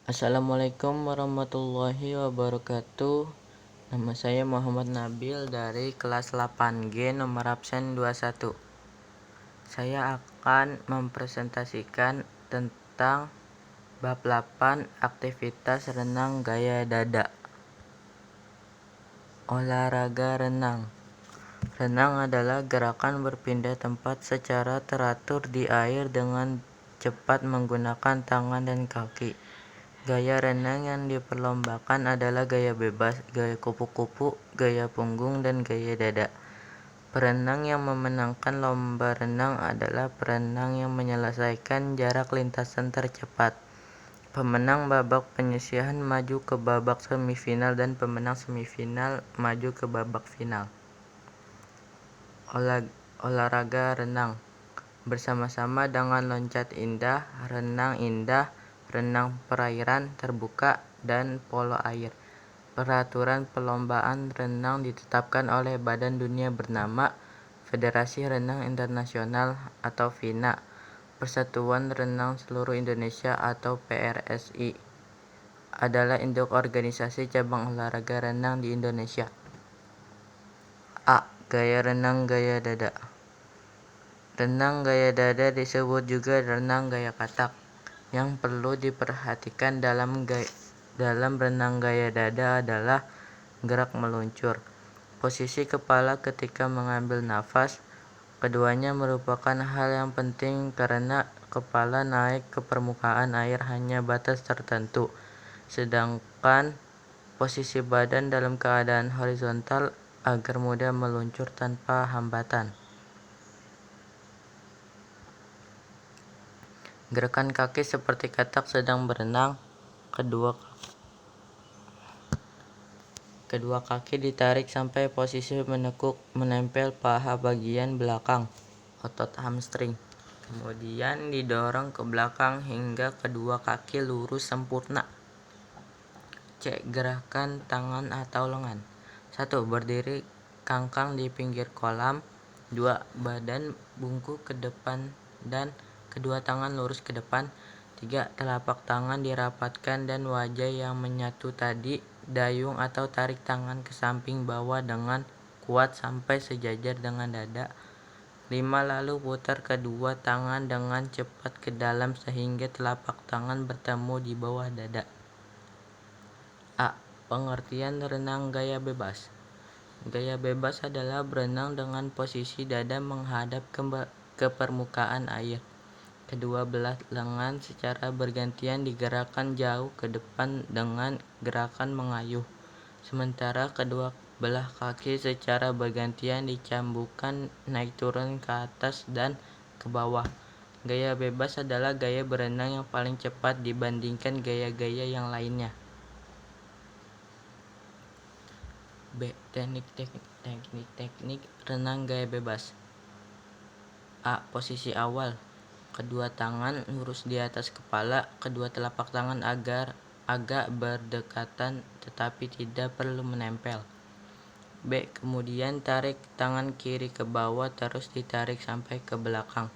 Assalamualaikum warahmatullahi wabarakatuh. Nama saya Muhammad Nabil dari kelas 8G nomor absen 21. Saya akan mempresentasikan tentang bab 8 aktivitas renang gaya dada. Olahraga renang. Renang adalah gerakan berpindah tempat secara teratur di air dengan cepat menggunakan tangan dan kaki. Gaya renang yang diperlombakan adalah gaya bebas, gaya kupu-kupu, gaya punggung, dan gaya dada. Perenang yang memenangkan lomba renang adalah perenang yang menyelesaikan jarak lintasan tercepat. Pemenang babak penyisihan maju ke babak semifinal dan pemenang semifinal maju ke babak final. Olahraga renang bersama-sama dengan loncat indah, renang indah, renang perairan terbuka, dan polo air. Peraturan perlombaan renang ditetapkan oleh badan dunia bernama Federasi Renang Internasional atau FINA, Persatuan Renang Seluruh Indonesia atau PRSI, adalah induk organisasi cabang olahraga renang di Indonesia. A. Gaya renang gaya dada. Renang gaya dada disebut juga renang gaya katak. Yang perlu diperhatikan dalam renang gaya dada adalah gerak meluncur, posisi kepala ketika mengambil nafas. Keduanya merupakan hal yang penting karena kepala naik ke permukaan air hanya batas tertentu, sedangkan posisi badan dalam keadaan horizontal agar mudah meluncur tanpa hambatan. Gerakan kaki seperti katak sedang berenang. Kedua kaki ditarik sampai posisi menekuk menempel paha bagian belakang, otot hamstring. Kemudian didorong ke belakang hingga kedua kaki lurus sempurna. C. Gerakan tangan atau lengan. 1. Berdiri kangkang di pinggir kolam. 2. Badan bungkuk ke depan dan kedua tangan lurus ke depan. 3. Telapak tangan dirapatkan dan wajah yang menyatu tadi. Dayung atau tarik tangan ke samping bawah dengan kuat sampai sejajar dengan dada. 5. Lalu putar kedua tangan dengan cepat ke dalam sehingga telapak tangan bertemu di bawah dada. A. Pengertian renang gaya bebas. Gaya bebas adalah berenang dengan posisi dada menghadap ke permukaan air. Kedua belah lengan secara bergantian digerakkan jauh ke depan dengan gerakan mengayuh, sementara kedua belah kaki secara bergantian dicambukkan naik turun ke atas dan ke bawah. Gaya bebas adalah gaya berenang yang paling cepat dibandingkan gaya-gaya yang lainnya. B. Teknik renang gaya bebas. A. Posisi awal. Kedua tangan lurus di atas kepala, kedua telapak tangan agak berdekatan tetapi tidak perlu menempel. B. Kemudian tarik tangan kiri ke bawah terus ditarik sampai ke belakang.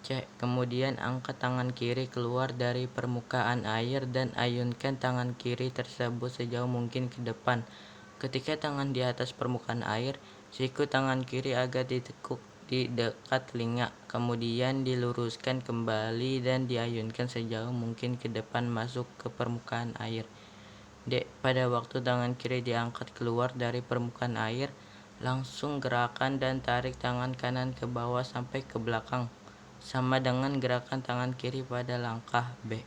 C. Kemudian angkat tangan kiri keluar dari permukaan air dan ayunkan tangan kiri tersebut sejauh mungkin ke depan. Ketika tangan di atas permukaan air, siku tangan kiri agak ditekuk di dekat telinga, kemudian diluruskan kembali dan diayunkan sejauh mungkin ke depan masuk ke permukaan air. D. Pada waktu tangan kiri diangkat keluar dari permukaan air, langsung gerakan dan tarik tangan kanan ke bawah sampai ke belakang, sama dengan gerakan tangan kiri pada langkah B.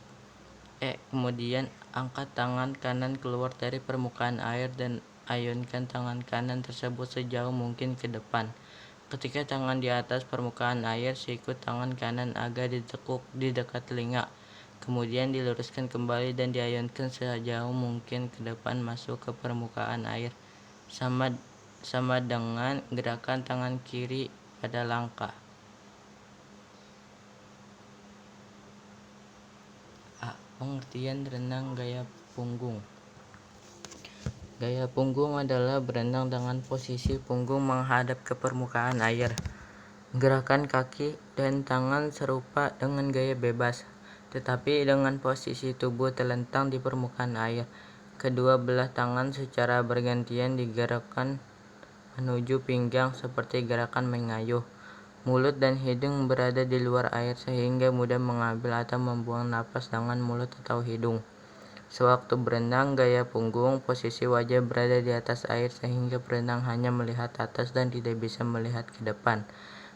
E. Kemudian angkat tangan kanan keluar dari permukaan air dan ayunkan tangan kanan tersebut sejauh mungkin ke depan. Ketika tangan di atas permukaan air, siku tangan kanan agak ditekuk di dekat telinga, kemudian diluruskan kembali dan diayunkan sejauh mungkin ke depan masuk ke permukaan air, sama dengan gerakan tangan kiri pada langkah. A. Pengertian renang gaya punggung. Gaya punggung adalah berenang dengan posisi punggung menghadap ke permukaan air. Gerakan kaki dan tangan serupa dengan gaya bebas, tetapi dengan posisi tubuh terlentang di permukaan air. Kedua belah tangan secara bergantian digerakkan menuju pinggang seperti gerakan mengayuh. Mulut dan hidung berada di luar air sehingga mudah mengambil atau membuang napas dengan mulut atau hidung. Sewaktu berenang, gaya punggung, posisi wajah berada di atas air sehingga perenang hanya melihat atas dan tidak bisa melihat ke depan.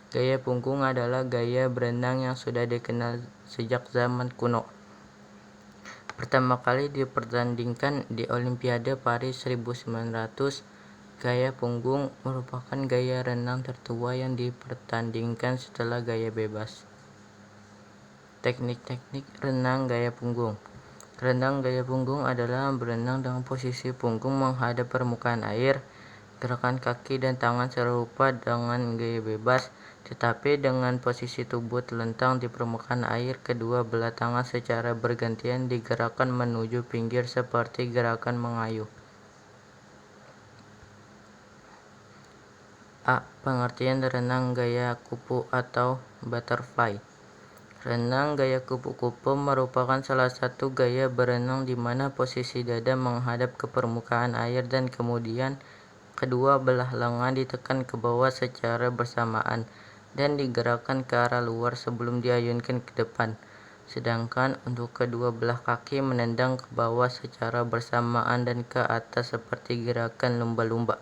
Gaya punggung adalah gaya berenang yang sudah dikenal sejak zaman kuno. Pertama kali dipertandingkan di Olimpiade Paris 1900, gaya punggung merupakan gaya renang tertua yang dipertandingkan setelah gaya bebas. Teknik-teknik renang gaya punggung. Renang gaya punggung adalah berenang dengan posisi punggung menghadap permukaan air. Gerakan kaki dan tangan serupa dengan gaya bebas, tetapi dengan posisi tubuh terlentang di permukaan air. Kedua belah tangan secara bergantian digerakkan menuju pinggir seperti gerakan mengayuh. A. Pengertian renang gaya kupu atau butterfly. Renang gaya kupu-kupu merupakan salah satu gaya berenang di mana posisi dada menghadap ke permukaan air dan kemudian kedua belah lengan ditekan ke bawah secara bersamaan dan digerakkan ke arah luar sebelum diayunkan ke depan. Sedangkan untuk kedua belah kaki menendang ke bawah secara bersamaan dan ke atas seperti gerakan lumba-lumba.